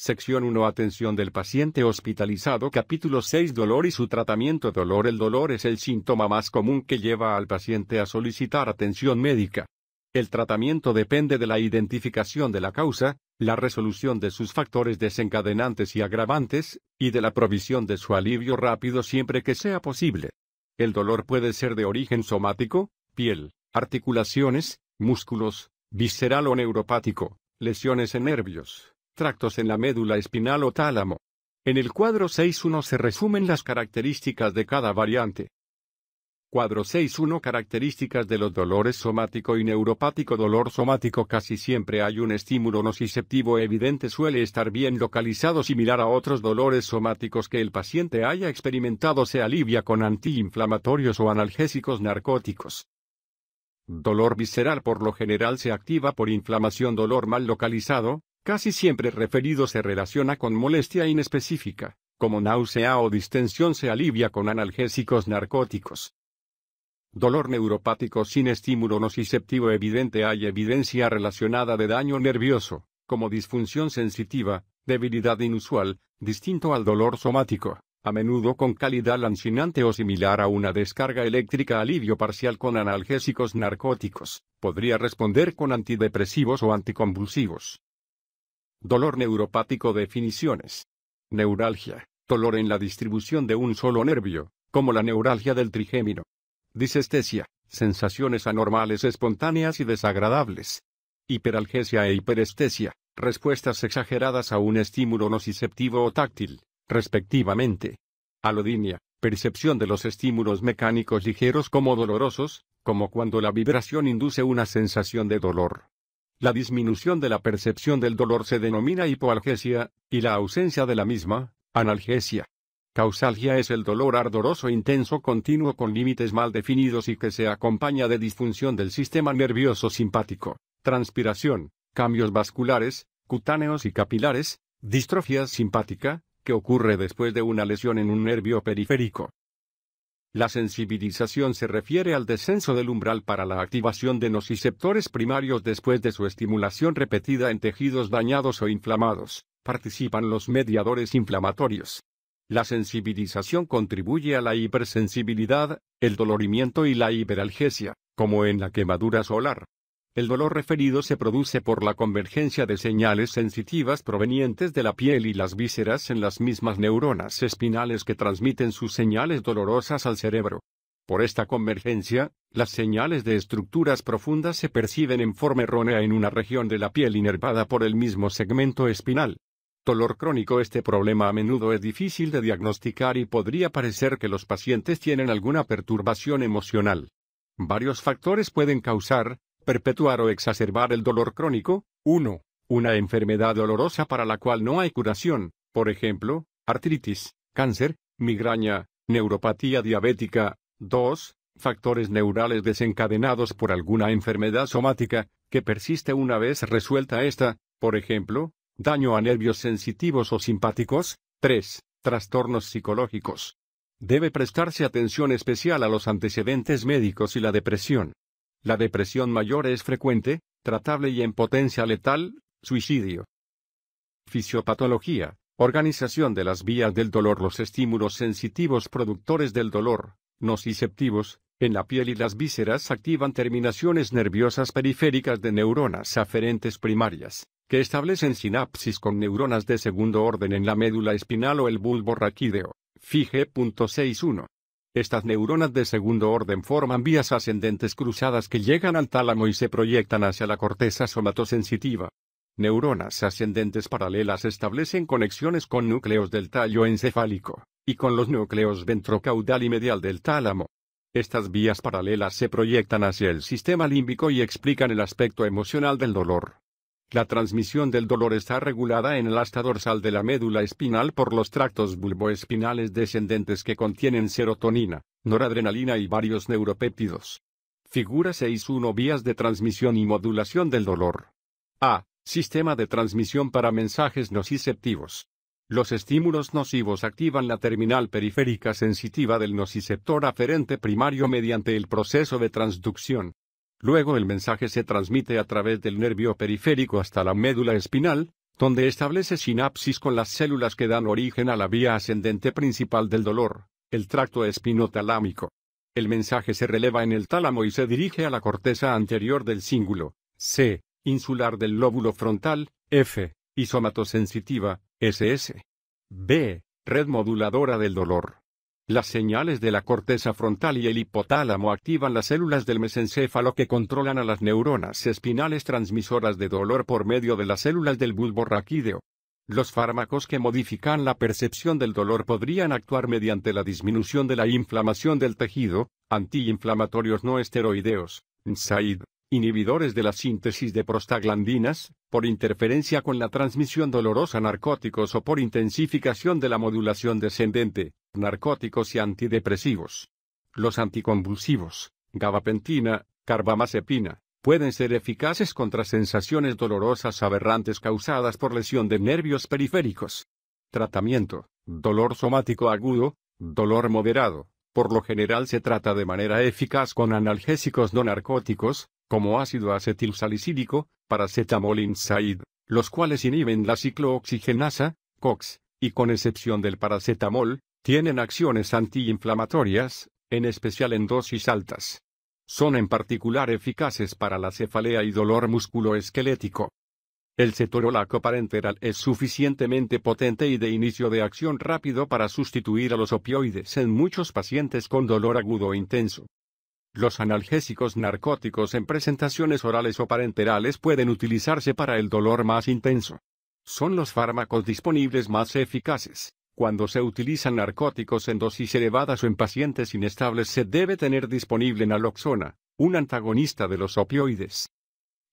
Sección 1. Atención del paciente hospitalizado. Capítulo 6. Dolor y su tratamiento. Dolor. El dolor es el síntoma más común que lleva al paciente a solicitar atención médica. El tratamiento depende de la identificación de la causa, la resolución de sus factores desencadenantes y agravantes, y de la provisión de su alivio rápido siempre que sea posible. El dolor puede ser de origen somático, piel, articulaciones, músculos, visceral o neuropático, lesiones en nervios, tractos en la médula espinal o tálamo. En el cuadro 6.1 se resumen las características de cada variante. Cuadro 6.1. Características de los dolores somático y neuropático. Dolor somático. Casi siempre hay un estímulo nociceptivo evidente. Suele estar bien localizado, similar a otros dolores somáticos que el paciente haya experimentado. Se alivia con antiinflamatorios o analgésicos narcóticos. Dolor visceral. Por lo general se activa por inflamación. Dolor mal localizado, casi siempre referido, se relaciona con molestia inespecífica, como náusea o distensión. Se alivia con analgésicos narcóticos. Dolor neuropático sin estímulo nociceptivo evidente. Hay evidencia relacionada de daño nervioso, como disfunción sensitiva, debilidad inusual, distinto al dolor somático, a menudo con calidad lancinante o similar a una descarga eléctrica. Alivio parcial con analgésicos narcóticos, podría responder con antidepresivos o anticonvulsivos. Dolor neuropático. Definiciones. Neuralgia, dolor en la distribución de un solo nervio, como la neuralgia del trigémino. Disestesia, sensaciones anormales espontáneas y desagradables. Hiperalgesia e hiperestesia, respuestas exageradas a un estímulo nociceptivo o táctil, respectivamente. Alodinia, percepción de los estímulos mecánicos ligeros como dolorosos, como cuando la vibración induce una sensación de dolor. La disminución de la percepción del dolor se denomina hipoalgesia, y la ausencia de la misma, analgesia. Causalgia es el dolor ardoroso intenso continuo con límites mal definidos y que se acompaña de disfunción del sistema nervioso simpático, transpiración, cambios vasculares, cutáneos y capilares, distrofia simpática, que ocurre después de una lesión en un nervio periférico. La sensibilización se refiere al descenso del umbral para la activación de nociceptores primarios después de su estimulación repetida en tejidos dañados o inflamados. Participan los mediadores inflamatorios. La sensibilización contribuye a la hipersensibilidad, el dolorimiento y la hiperalgesia, como en la quemadura solar. El dolor referido se produce por la convergencia de señales sensitivas provenientes de la piel y las vísceras en las mismas neuronas espinales que transmiten sus señales dolorosas al cerebro. Por esta convergencia, las señales de estructuras profundas se perciben en forma errónea en una región de la piel inervada por el mismo segmento espinal. Dolor crónico. Este problema a menudo es difícil de diagnosticar y podría parecer que los pacientes tienen alguna perturbación emocional. Varios factores pueden causar, perpetuar o exacerbar el dolor crónico. 1. Una enfermedad dolorosa para la cual no hay curación, por ejemplo, artritis, cáncer, migraña, neuropatía diabética. 2. Factores neurales desencadenados por alguna enfermedad somática, que persiste una vez resuelta esta, por ejemplo, daño a nervios sensitivos o simpáticos. 3. Trastornos psicológicos. Debe prestarse atención especial a los antecedentes médicos y la depresión. La depresión mayor es frecuente, tratable y en potencia letal, suicidio. Fisiopatología, organización de las vías del dolor. Los estímulos sensitivos productores del dolor, nociceptivos, en la piel y las vísceras activan terminaciones nerviosas periféricas de neuronas aferentes primarias, que establecen sinapsis con neuronas de segundo orden en la médula espinal o el bulbo raquídeo. Fige.61. Estas neuronas de segundo orden forman vías ascendentes cruzadas que llegan al tálamo y se proyectan hacia la corteza somatosensitiva. Neuronas ascendentes paralelas establecen conexiones con núcleos del tallo encefálico, y con los núcleos ventrocaudal y medial del tálamo. Estas vías paralelas se proyectan hacia el sistema límbico y explican el aspecto emocional del dolor. La transmisión del dolor está regulada en el asta dorsal de la médula espinal por los tractos bulboespinales descendentes que contienen serotonina, noradrenalina y varios neuropéptidos. Figura 6.1. Vías de transmisión y modulación del dolor. A. Sistema de transmisión para mensajes nociceptivos. Los estímulos nocivos activan la terminal periférica sensitiva del nociceptor aferente primario mediante el proceso de transducción. Luego el mensaje se transmite a través del nervio periférico hasta la médula espinal, donde establece sinapsis con las células que dan origen a la vía ascendente principal del dolor, el tracto espinotalámico. El mensaje se releva en el tálamo y se dirige a la corteza anterior del cíngulo, C, insular del lóbulo frontal, F, y somatosensitiva, SS. B, red moduladora del dolor. Las señales de la corteza frontal y el hipotálamo activan las células del mesencéfalo que controlan a las neuronas espinales transmisoras de dolor por medio de las células del bulbo raquídeo. Los fármacos que modifican la percepción del dolor podrían actuar mediante la disminución de la inflamación del tejido, antiinflamatorios no esteroideos, NSAID, inhibidores de la síntesis de prostaglandinas, por interferencia con la transmisión dolorosa, narcóticos o por intensificación de la modulación descendente, narcóticos y antidepresivos. Los anticonvulsivos, gabapentina, carbamazepina, pueden ser eficaces contra sensaciones dolorosas aberrantes causadas por lesión de nervios periféricos. Tratamiento: dolor somático agudo, dolor moderado. Por lo general se trata de manera eficaz con analgésicos no narcóticos, como ácido acetilsalicílico, paracetamol y NSAID, los cuales inhiben la ciclooxigenasa, COX, y con excepción del paracetamol, tienen acciones antiinflamatorias, en especial en dosis altas. Son en particular eficaces para la cefalea y dolor musculoesquelético. El cetorolaco parenteral es suficientemente potente y de inicio de acción rápido para sustituir a los opioides en muchos pacientes con dolor agudo intenso. Los analgésicos narcóticos en presentaciones orales o parenterales pueden utilizarse para el dolor más intenso. Son los fármacos disponibles más eficaces. Cuando se utilizan narcóticos en dosis elevadas o en pacientes inestables, se debe tener disponible naloxona, un antagonista de los opioides.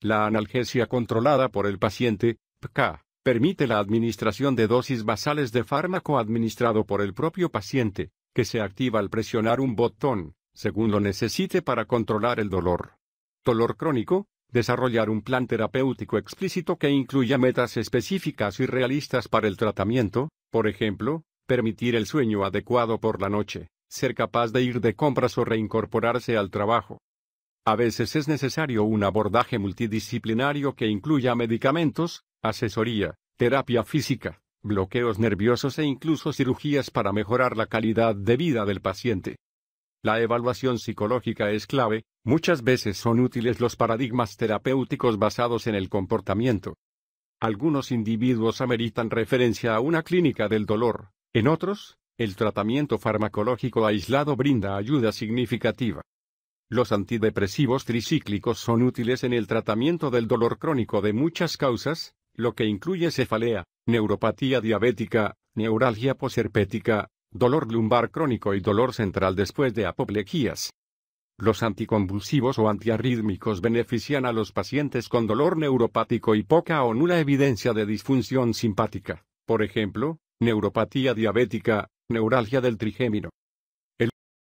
La analgesia controlada por el paciente, PK, permite la administración de dosis basales de fármaco administrado por el propio paciente, que se activa al presionar un botón, según lo necesite para controlar el dolor. Dolor crónico: desarrollar un plan terapéutico explícito que incluya metas específicas y realistas para el tratamiento, por ejemplo, permitir el sueño adecuado por la noche, ser capaz de ir de compras o reincorporarse al trabajo. A veces es necesario un abordaje multidisciplinario que incluya medicamentos, asesoría, terapia física, bloqueos nerviosos e incluso cirugías para mejorar la calidad de vida del paciente. La evaluación psicológica es clave. Muchas veces son útiles los paradigmas terapéuticos basados en el comportamiento. Algunos individuos ameritan referencia a una clínica del dolor, en otros, el tratamiento farmacológico aislado brinda ayuda significativa. Los antidepresivos tricíclicos son útiles en el tratamiento del dolor crónico de muchas causas, lo que incluye cefalea, neuropatía diabética, neuralgia posherpética, dolor lumbar crónico y dolor central después de apoplejías. Los anticonvulsivos o antiarrítmicos benefician a los pacientes con dolor neuropático y poca o nula evidencia de disfunción simpática, por ejemplo, neuropatía diabética, neuralgia del trigémino.